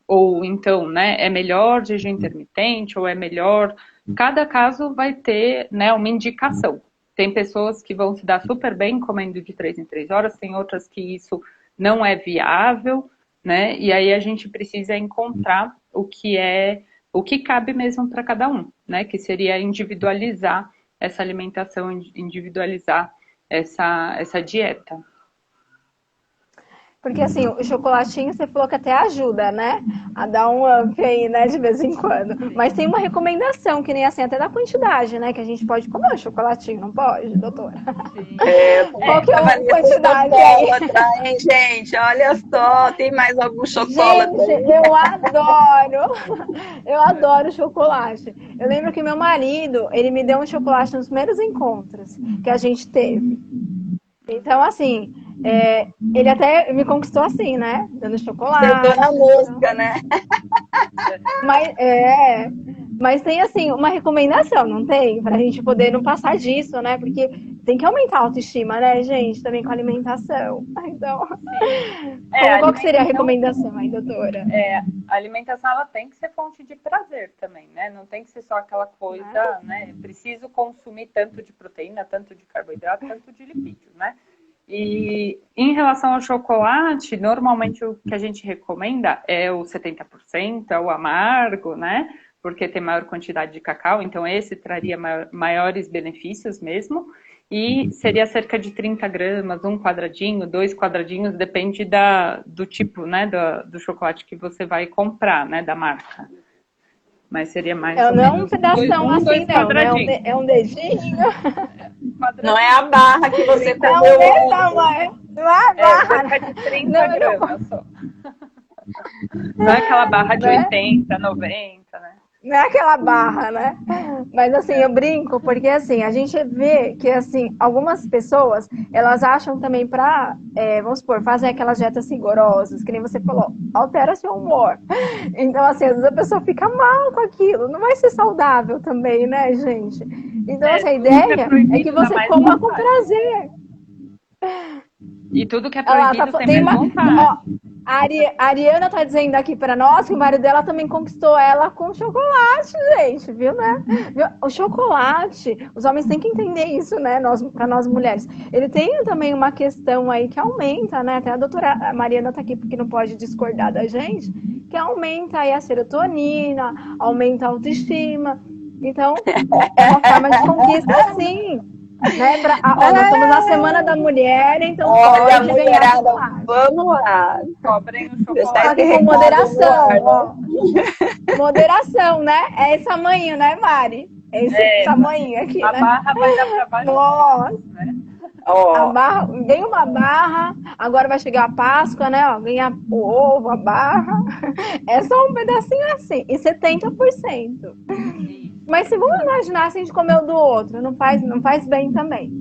ou então, né, é melhor jejum intermitente, ou é melhor... Cada caso vai ter, né, uma indicação. Tem pessoas que vão se dar super bem comendo de 3 em 3 horas, tem outras que isso não é viável, né? E aí a gente precisa encontrar o que cabe mesmo para cada um, né? Que seria individualizar essa alimentação, individualizar essa dieta. Porque assim, o chocolatinho você falou que até ajuda, né? A dar um up aí, né, de vez em quando. Mas tem uma recomendação, que nem assim, até da quantidade, né? Que a gente pode comer o chocolatinho, não pode, doutora? Qual que é a quantidade aí? Hein, gente? Olha só, tem mais algum chocolate? Gente, eu adoro chocolate. Eu lembro que meu marido, ele me deu um chocolate nos primeiros encontros que a gente teve. Então, assim, ele até me conquistou assim, né? Dando chocolate. Deu na música, né? Mas tem, assim, uma recomendação, não tem? Pra gente poder não passar disso, né? Porque tem que aumentar a autoestima, né, gente? Também com a alimentação. Então, qual que seria a recomendação aí, doutora? A alimentação, ela tem que ser fonte de prazer também, né? Não tem que ser só aquela coisa, né? Preciso consumir tanto de proteína, tanto de carboidrato, tanto de lipídio, né? E em relação ao chocolate, normalmente o que a gente recomenda é o 70%, é o amargo, né? Porque tem maior quantidade de cacau, então esse traria maiores benefícios mesmo. E seria cerca de 30 gramas, 1 quadradinho, 2 quadradinhos, depende do tipo, né, do chocolate que você vai comprar, né, da marca. Mas seria mais ou não é um menos pedação assim, não, né? É um dedinho. Não é a barra que você comeu. Não é a barra. Cerca de 30 gramas só. Não é aquela barra de 80, 90, né? Não é aquela barra, né? Mas assim, eu brinco, porque assim, a gente vê que assim, algumas pessoas, elas acham também vamos supor, fazer aquelas dietas rigorosas, que nem você falou, altera seu humor. Então, assim, às vezes a pessoa fica mal com aquilo, não vai ser saudável também, né, gente? Então, assim, a ideia é que você coma com prazer. E tudo que é proibido tem mais vontade. Ó, a Ariana tá dizendo aqui pra nós que o marido dela também conquistou ela com chocolate, gente, viu, né? O chocolate, os homens têm que entender isso, né? Pra nós mulheres. Ele tem também uma questão aí que aumenta, né? Até a doutora Mariana tá aqui porque não pode discordar da gente, que aumenta aí a serotonina, aumenta a autoestima. Então, é uma forma de conquista, sim. Né? Nós estamos na Semana da Mulher, então olha, pode ganhar chocolate. Vamos lá. Cobrem o chocolate. Só que com moderação. Moderação, né? É esse tamanho, né, Mari? É esse tamanho aqui, a né? Barra vai dar para baixo. Nossa. Né? A barra, ganha uma barra, agora vai chegar a Páscoa, né? Ó, ganha o ovo, a barra. É só um pedacinho assim. E 70%. Mas se vamos imaginar se a gente comeu do outro, não faz bem também.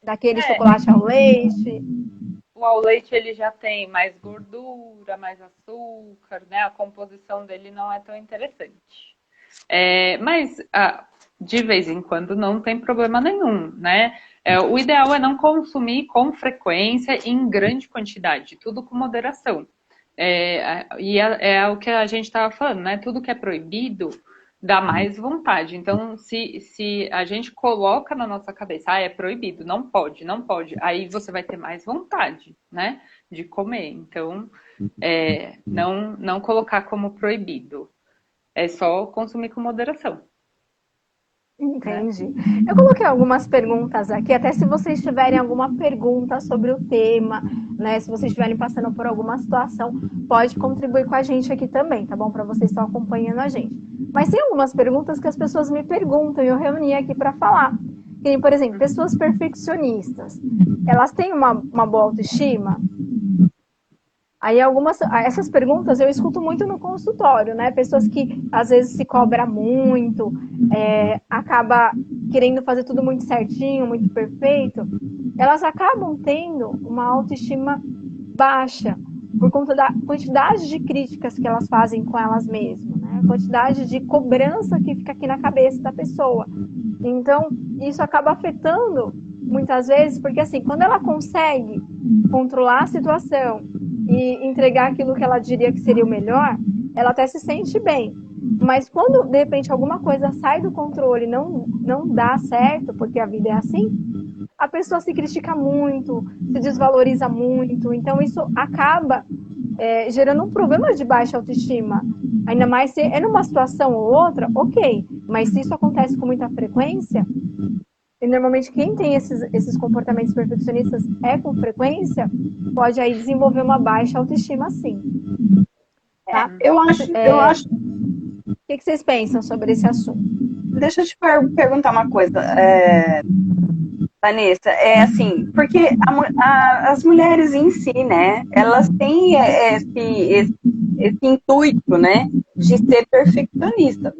Daquele chocolate ao leite. O ao leite ele já tem mais gordura, mais açúcar, né? A composição dele não é tão interessante. Mas de vez em quando não tem problema nenhum, né? O ideal é não consumir com frequência e em grande quantidade, tudo com moderação. E é o que a gente estava falando, né? Tudo que é proibido dá mais vontade. Então, se a gente coloca na nossa cabeça, é proibido, não pode, não pode, aí você vai ter mais vontade, né, de comer. Então, não colocar como proibido. É só consumir com moderação. Entendi. Eu coloquei algumas perguntas aqui, até se vocês tiverem alguma pergunta sobre o tema, né? Se vocês estiverem passando por alguma situação, pode contribuir com a gente aqui também, tá bom? Para vocês estão acompanhando a gente. Mas tem algumas perguntas que as pessoas me perguntam e eu reuni aqui para falar. Tem, por exemplo, pessoas perfeccionistas. Elas têm uma boa autoestima? Aí essas perguntas eu escuto muito no consultório, né? Pessoas que às vezes se cobra muito, acaba querendo fazer tudo muito certinho, muito perfeito, elas acabam tendo uma autoestima baixa por conta da quantidade de críticas que elas fazem com elas mesmas, né? A quantidade de cobrança que fica aqui na cabeça da pessoa. Então, isso acaba afetando muitas vezes, porque assim, quando ela consegue controlar a situação e entregar aquilo que ela diria que seria o melhor, ela até se sente bem. Mas quando, de repente, alguma coisa sai do controle e não dá certo, porque a vida é assim, a pessoa se critica muito, se desvaloriza muito. Então, isso acaba gerando um problema de baixa autoestima. Ainda mais se é numa situação ou outra, ok. Mas se isso acontece com muita frequência, e normalmente quem tem esses comportamentos perfeccionistas com frequência, pode aí desenvolver uma baixa autoestima, sim. Tá? Eu acho. O que vocês pensam sobre esse assunto? Deixa eu te perguntar uma coisa, Vanessa. Assim, porque as mulheres em si, né, elas têm esse intuito, né, de ser perfeccionista,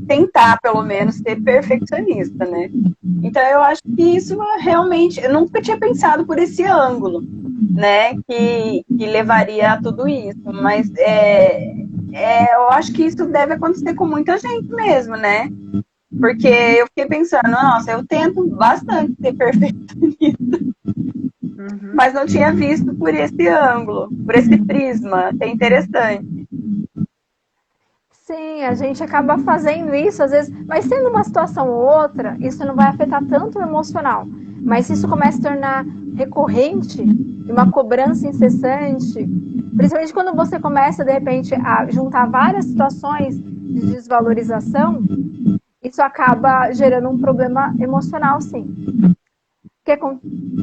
tentar, pelo menos, ser perfeccionista, né? Então, eu acho que isso realmente... Eu nunca tinha pensado por esse ângulo, né? Que levaria a tudo isso. Mas eu acho que isso deve acontecer com muita gente mesmo, né? Porque eu fiquei pensando, nossa, eu tento bastante ser perfeccionista. Mas não tinha visto por esse ângulo, por esse prisma. É interessante. Sim, a gente acaba fazendo isso, às vezes, mas sendo uma situação ou outra, isso não vai afetar tanto o emocional. Mas se isso começa a se tornar recorrente, uma cobrança incessante, principalmente quando você começa, de repente, a juntar várias situações de desvalorização, isso acaba gerando um problema emocional, sim.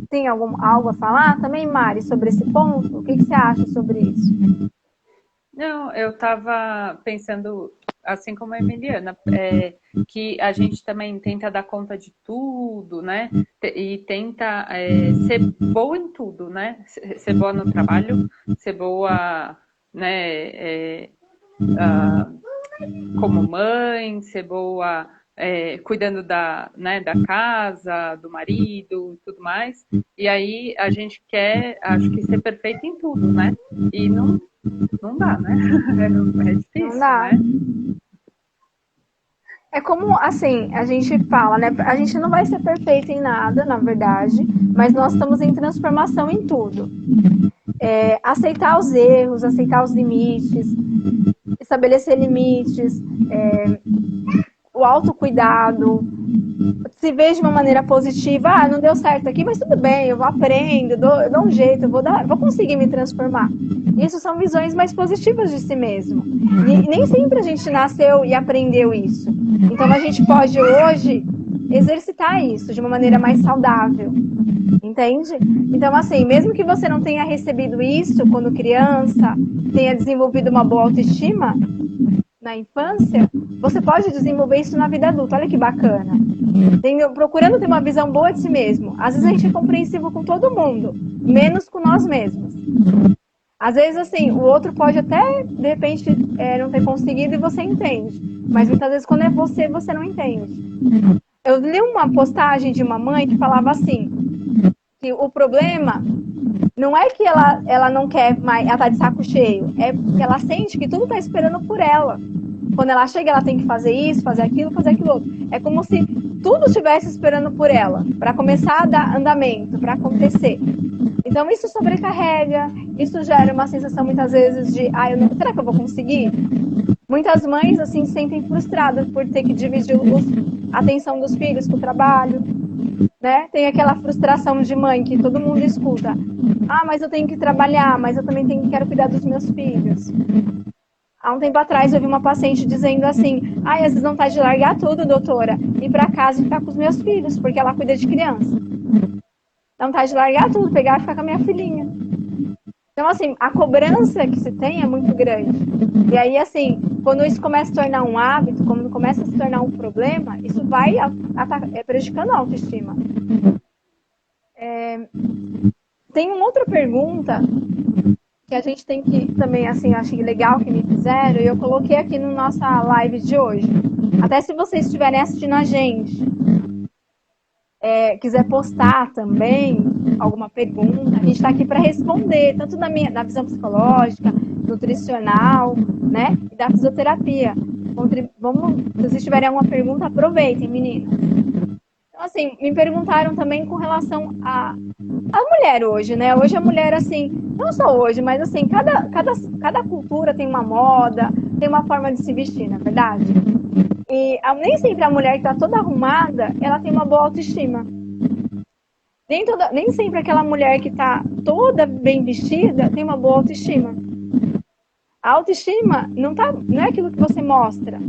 Tem algo a falar também, Mari, sobre esse ponto? O que você acha sobre isso? Não, eu estava pensando, assim como a Emiliana, que a gente também tenta dar conta de tudo, né? E tenta ser boa em tudo, né? Ser boa no trabalho, ser boa, né? Como mãe, ser boa cuidando da casa, do marido e tudo mais. E aí a gente quer, acho que, ser perfeita em tudo, né? E não dá, né? É difícil, não dá. né? É como, assim, a gente fala, né? A gente não vai ser perfeito em nada, na verdade, mas nós estamos em transformação em tudo. Aceitar os erros, aceitar os limites, estabelecer limites, o autocuidado, se vê de uma maneira positiva, não deu certo aqui, mas tudo bem, eu aprendo, eu dou um jeito, eu vou conseguir me transformar. Isso são visões mais positivas de si mesmo. E nem sempre a gente nasceu e aprendeu isso. Então a gente pode hoje exercitar isso de uma maneira mais saudável. Entende? Então, assim, mesmo que você não tenha recebido isso quando criança, tenha desenvolvido uma boa autoestima na infância, você pode desenvolver isso na vida adulta. Olha que bacana. Procurando ter uma visão boa de si mesmo. Às vezes a gente é compreensivo com todo mundo, menos com nós mesmos. Às vezes, assim, o outro pode até, de repente, não ter conseguido e você entende. Mas muitas vezes, quando é você, você não entende. Eu li uma postagem de uma mãe que falava assim, que o problema não é que ela não quer mais, ela tá de saco cheio, é que ela sente que tudo tá esperando por ela. Quando ela chega, ela tem que fazer isso, fazer aquilo outro. É como se tudo estivesse esperando por ela, para começar a dar andamento, para acontecer. Então isso sobrecarrega, isso gera uma sensação muitas vezes de, será que eu vou conseguir? Muitas mães, assim, se sentem frustradas por ter que dividir a atenção dos filhos com o trabalho, né? Tem aquela frustração de mãe que todo mundo escuta. Ah, mas eu tenho que trabalhar, mas eu também quero cuidar dos meus filhos. Há um tempo atrás eu vi uma paciente dizendo assim: ai, às vezes não tá de largar tudo, doutora, ir para casa e ficar com os meus filhos, porque ela cuida de criança. Não tá de largar tudo, pegar e ficar com a minha filhinha. Então, assim, a cobrança que se tem é muito grande. E aí, assim, quando isso começa a se tornar um hábito, quando começa a se tornar um problema, isso vai prejudicando a autoestima. Tem uma outra pergunta que a gente tem que também, assim, achei legal que me fizeram, e eu coloquei aqui na nossa live de hoje. Até se vocês estiverem assistindo a gente, quiser postar também alguma pergunta, a gente está aqui para responder, tanto da visão psicológica, nutricional, né, e da fisioterapia. Se vocês tiverem alguma pergunta, aproveitem, meninas. Então, assim, me perguntaram também com relação à mulher hoje, né? Hoje a mulher, assim, não só hoje, mas assim, cada cultura tem uma moda, tem uma forma de se vestir, na verdade. E nem sempre a mulher que está toda arrumada, ela tem uma boa autoestima. Nem sempre aquela mulher que está toda bem vestida tem uma boa autoestima. A autoestima não é aquilo que você mostra.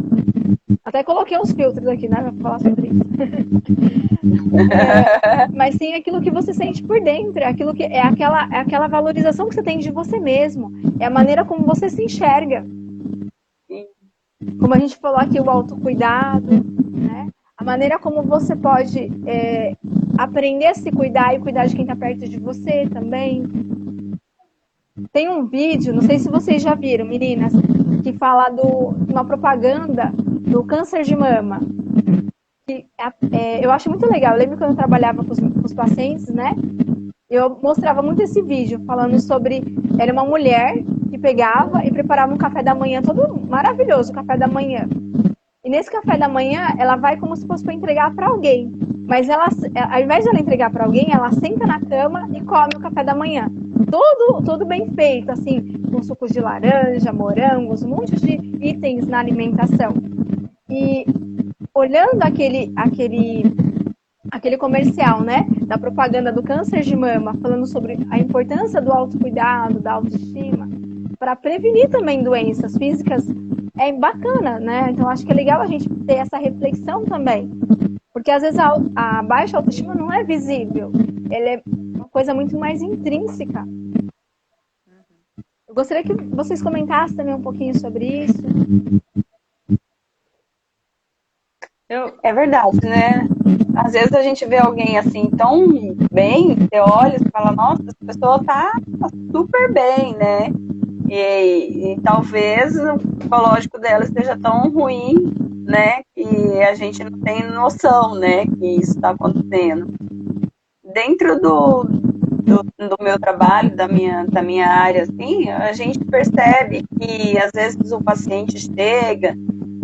Até coloquei uns filtros aqui, né, para falar sobre isso. Mas sim aquilo que você sente por dentro, aquilo que é aquela valorização que você tem de você mesmo, é a maneira como você se enxerga. Como a gente falou aqui, o autocuidado, né? A maneira como você pode aprender a se cuidar e cuidar de quem está perto de você também. Tem um vídeo, não sei se vocês já viram, meninas, que fala de uma propaganda do câncer de mama. Que, eu acho muito legal. Eu lembro quando eu trabalhava com os pacientes, né? Eu mostrava muito esse vídeo, falando sobre... Era uma mulher que pegava e preparava um café da manhã, todo maravilhoso, o café da manhã. E nesse café da manhã, ela vai como se fosse para entregar para alguém. Mas ao invés de ela entregar para alguém, ela senta na cama e come o café da manhã. Todo bem feito, assim, com sucos de laranja, morangos, um monte de itens na alimentação. E olhando aquele comercial, né, da propaganda do câncer de mama, falando sobre a importância do autocuidado, da autoestima, para prevenir também doenças físicas, é bacana, né? Então acho que é legal a gente ter essa reflexão também. Porque às vezes a baixa autoestima não é visível, ela é uma coisa muito mais intrínseca. Eu gostaria que vocês comentassem também um pouquinho sobre isso. É verdade, né? Às vezes a gente vê alguém assim tão bem, você olha e fala, nossa, essa pessoa tá super bem, né? E talvez o psicológico dela esteja tão ruim, né? Que a gente não tem noção, né? Que isso está acontecendo. Dentro do meu trabalho, da minha área, assim, a gente percebe que às vezes o paciente chega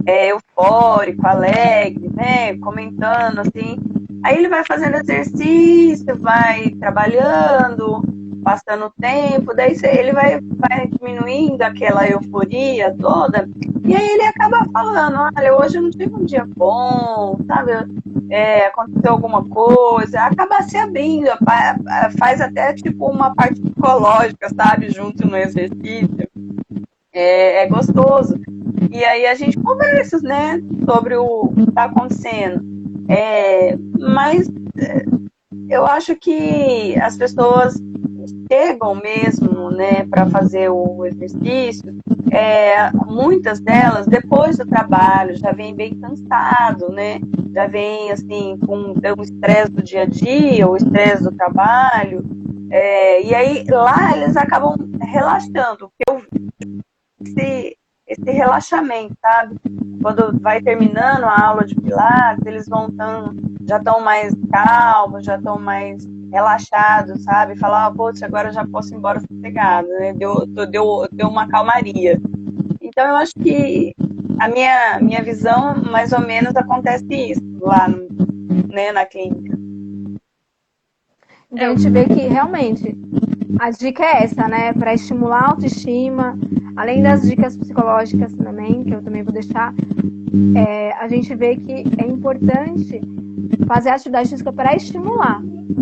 eufórico, alegre, né, comentando, assim, aí ele vai fazendo exercício, vai trabalhando, passando o tempo, daí ele vai diminuindo aquela euforia toda, e aí ele acaba falando, olha, hoje eu não tive um dia bom, sabe, aconteceu alguma coisa, acaba se abrindo, faz até tipo uma parte psicológica, sabe, junto no exercício, é gostoso. E aí a gente conversa, né, sobre o que está acontecendo. Mas eu acho que as pessoas chegam mesmo, né, para fazer o exercício, muitas delas, depois do trabalho, já vem bem cansado, né, já vem, assim, com o estresse do dia a dia, o estresse do trabalho, e aí lá eles acabam relaxando, porque eu esse relaxamento, sabe? Quando vai terminando a aula de Pilates, eles já estão mais calmos, já estão mais relaxados, sabe? Falar, poxa, agora eu já posso ir embora sossegado, né? Deu uma calmaria. Então, eu acho que a minha visão, mais ou menos, acontece isso lá, né, na clínica. Então, a gente vê que, realmente, a dica é essa, né? Para estimular a autoestima, além das dicas psicológicas também, que eu também vou deixar, a gente vê que é importante fazer atividade física para estimular,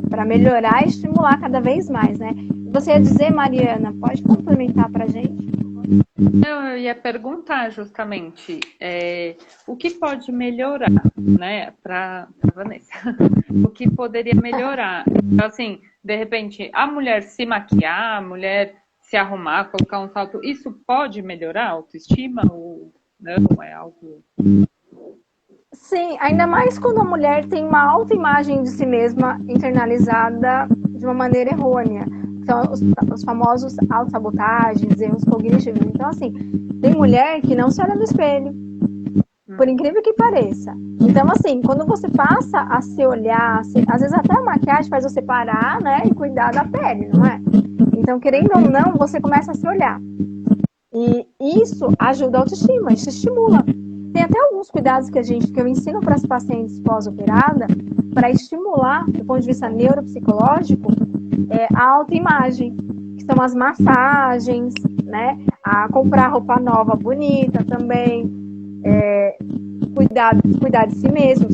para melhorar e estimular cada vez mais, né? Você ia dizer, Mariana, pode complementar para a gente? Eu ia perguntar justamente o que pode melhorar, né, para Vanessa. O que poderia melhorar? Então, assim, de repente, a mulher se maquiar, a mulher se arrumar, colocar um salto, isso pode melhorar a autoestima ou não? É algo... Sim, ainda mais quando a mulher tem uma autoimagem de si mesma internalizada de uma maneira errônea. São os famosos autossabotagens, erros cognitivos. Então, assim, tem mulher que não se olha no espelho, por incrível que pareça. Então, assim, quando você passa a se olhar, às vezes até a maquiagem faz você parar, né, e cuidar da pele, não é? Então, querendo ou não, você começa a se olhar. E isso ajuda a autoestima, isso estimula. Tem até alguns cuidados que eu ensino para as pacientes pós-operada para estimular, do ponto de vista neuropsicológico, a autoimagem, que são as massagens, né? A comprar roupa nova, bonita também, cuidar de si mesmo,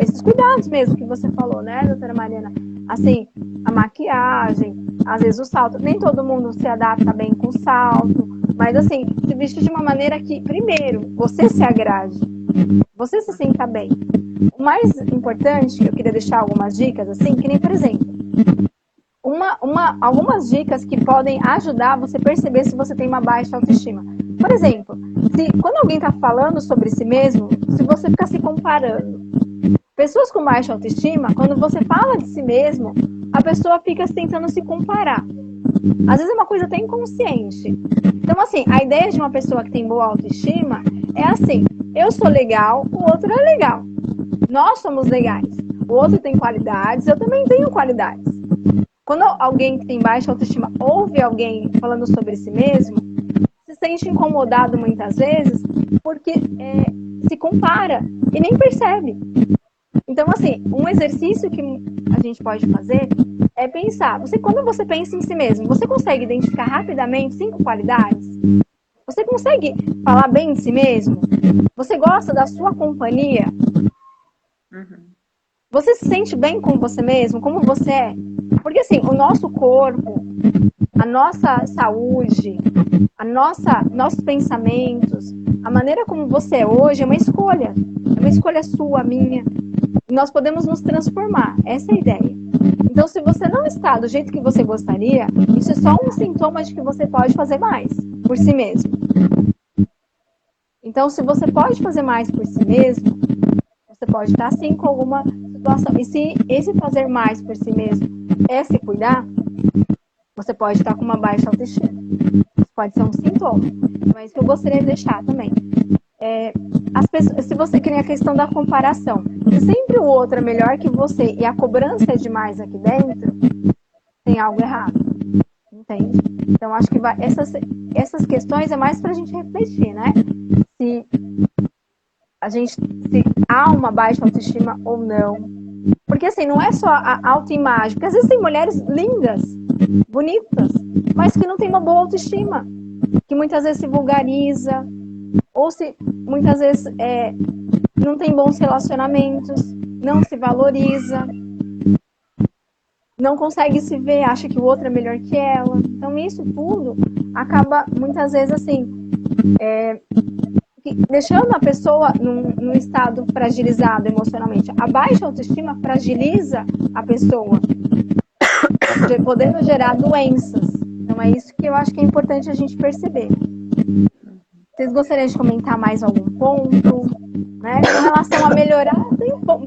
esses cuidados mesmo que você falou, né, doutora Mariana? Assim, a maquiagem, às vezes o salto, nem todo mundo se adapta bem com o salto, mas assim, se vestir de uma maneira que, primeiro, você se agrade, você se sinta bem. O mais importante, eu queria deixar algumas dicas, assim, que nem, por exemplo, algumas dicas que podem ajudar você a perceber se você tem uma baixa autoestima. Por exemplo, quando alguém está falando sobre si mesmo, se você ficar se comparando, pessoas com baixa autoestima, quando você fala de si mesmo, a pessoa fica tentando se comparar. Às vezes é uma coisa até inconsciente. Então, assim, a ideia de uma pessoa que tem boa autoestima é assim, eu sou legal, o outro é legal. Nós somos legais. O outro tem qualidades, eu também tenho qualidades. Quando alguém que tem baixa autoestima ouve alguém falando sobre si mesmo, se sente incomodado muitas vezes porque se compara e nem percebe. Então, assim, um exercício que a gente pode fazer é pensar. Quando você pensa em si mesmo, você consegue identificar rapidamente 5 qualidades? Você consegue falar bem de si mesmo? Você gosta da sua companhia? Uhum. Você se sente bem com você mesmo? Como você é? Porque, assim, o nosso corpo, a nossa saúde, nossos pensamentos, a maneira como você é hoje é uma escolha. É uma escolha sua, minha. E nós podemos nos transformar. Essa é a ideia. Então, se você não está do jeito que você gostaria, isso é só um sintoma de que você pode fazer mais por si mesmo. Então, se você pode fazer mais por si mesmo, você pode estar sim com alguma situação. E se esse fazer mais por si mesmo é se cuidar, você pode estar com uma baixa autoestima. Isso pode ser um sintoma. Então, é isso que eu gostaria de deixar também. As pessoas, se você quer a questão da comparação, se sempre o outro é melhor que você e a cobrança é demais aqui dentro, tem algo errado. Entende? Então, acho que essas questões é mais para a gente refletir, né? Se há uma baixa autoestima ou não. Porque, assim, não é só a autoimagem. Porque, às vezes, tem mulheres lindas, bonitas, mas que não tem uma boa autoestima. Que muitas vezes se vulgariza, ou muitas vezes não tem bons relacionamentos, não se valoriza, não consegue se ver, acha que o outro é melhor que ela. Então, isso tudo acaba, muitas vezes, assim, deixando a pessoa num estado fragilizado emocionalmente. A baixa autoestima fragiliza a pessoa, podendo gerar doenças. Então, é isso que eu acho que é importante a gente perceber. Vocês gostariam de comentar mais algum ponto? Né? Com relação a melhorar,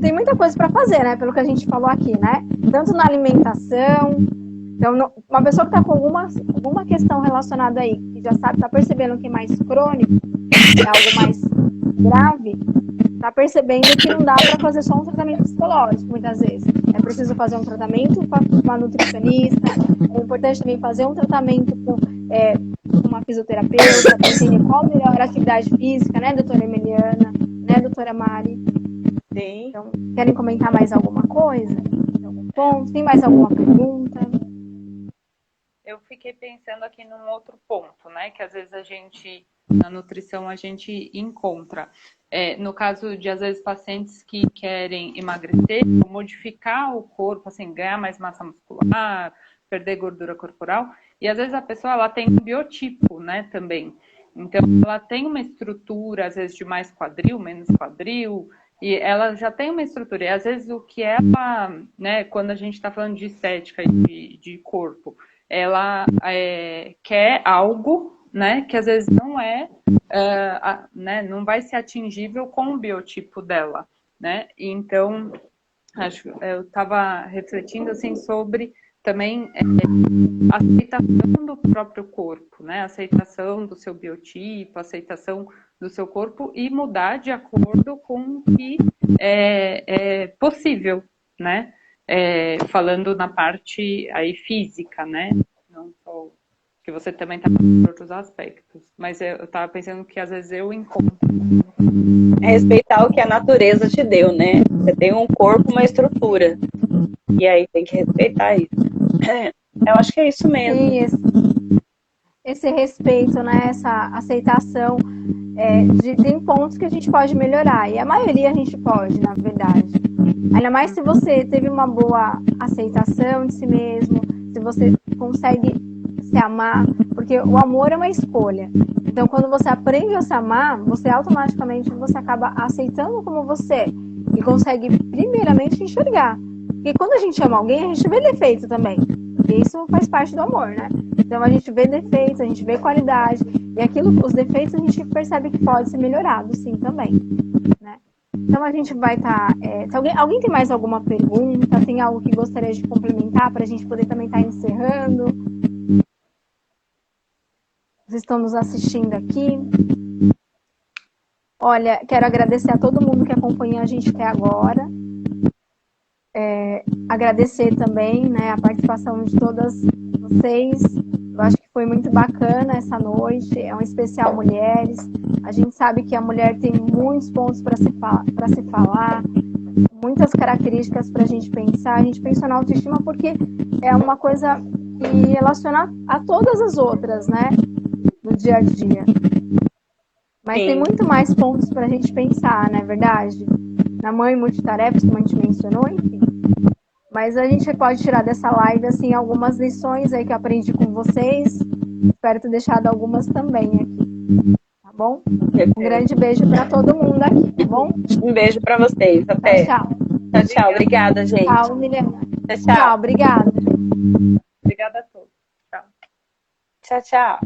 tem muita coisa para fazer, né? Pelo que a gente falou aqui, né? Tanto na alimentação. Então, uma pessoa que está com alguma questão relacionada aí, que já sabe, está percebendo que é mais crônico, que é algo mais grave, está percebendo que não dá para fazer só um tratamento psicológico, muitas vezes. É preciso fazer um tratamento com uma nutricionista, é importante também fazer um tratamento com uma fisioterapeuta, para entender qual a melhor atividade física, né, doutora Emiliana, né, doutora Mari? Sim. Então, querem comentar mais alguma coisa? Algum ponto? Tem mais alguma pergunta? eu fiquei pensando aqui num outro ponto, né? Que às vezes a gente, na nutrição, a gente encontra. No caso de, às vezes, pacientes que querem emagrecer, ou modificar o corpo, assim, ganhar mais massa muscular, perder gordura corporal, e às vezes a pessoa, ela tem um biotipo, né, também. Então, ela tem uma estrutura, às vezes, de mais quadril, menos quadril, e ela já tem uma estrutura. E às vezes o que ela, né, quando a gente está falando de estética e de corpo, ela quer algo, né, que às vezes não né, não vai ser atingível com o biotipo dela, né? Então, eu estava refletindo assim sobre também a aceitação do próprio corpo, né? A aceitação do seu biotipo, a aceitação do seu corpo e mudar de acordo com o que é possível, né? Falando na parte aí física, né? Não só que você também está falando de outros aspectos, mas eu estava pensando que às vezes eu encontro. Respeitar o que a natureza te deu, né? Você tem um corpo, uma estrutura, e aí tem que respeitar isso. Eu acho que é isso mesmo. Sim, esse respeito, né? Essa aceitação, tem pontos que a gente pode melhorar, e a maioria a gente pode, na verdade. Ainda mais se você teve uma boa aceitação de si mesmo, se você consegue se amar, porque o amor é uma escolha. Então, quando você aprende a se amar, você automaticamente acaba aceitando como você é e consegue primeiramente enxergar. Porque quando a gente ama alguém, a gente vê defeito também. E isso faz parte do amor, né? Então a gente vê defeitos, a gente vê qualidade, e os defeitos a gente percebe que pode ser melhorado, sim, também, né? Então a gente vai estar... alguém tem mais alguma pergunta? Tem algo que gostaria de complementar para a gente poder também estar encerrando? Vocês estão nos assistindo aqui. Olha, quero agradecer a todo mundo que acompanhou a gente até agora. Agradecer também, né, a participação de todas vocês. Eu acho que foi muito bacana essa noite. É um especial Mulheres. A gente sabe que a mulher tem muitos pontos para se falar, muitas características para a gente pensar. A gente pensa na autoestima porque é uma coisa que relaciona a todas as outras, né, no dia a dia. Mas tem muito mais pontos para a gente pensar, não é verdade? Na mãe multitarefas, como a gente mencionou, enfim. Mas a gente pode tirar dessa live, assim, algumas lições aí que eu aprendi com vocês. Espero ter deixado algumas também aqui. Tá bom? Um grande beijo para todo mundo aqui, tá bom? Um beijo para vocês. Até. Tchau. Tchau. Obrigada, gente. Tchau, Milena. Tchau. Obrigada. Obrigada a todos. Tchau. Tchau.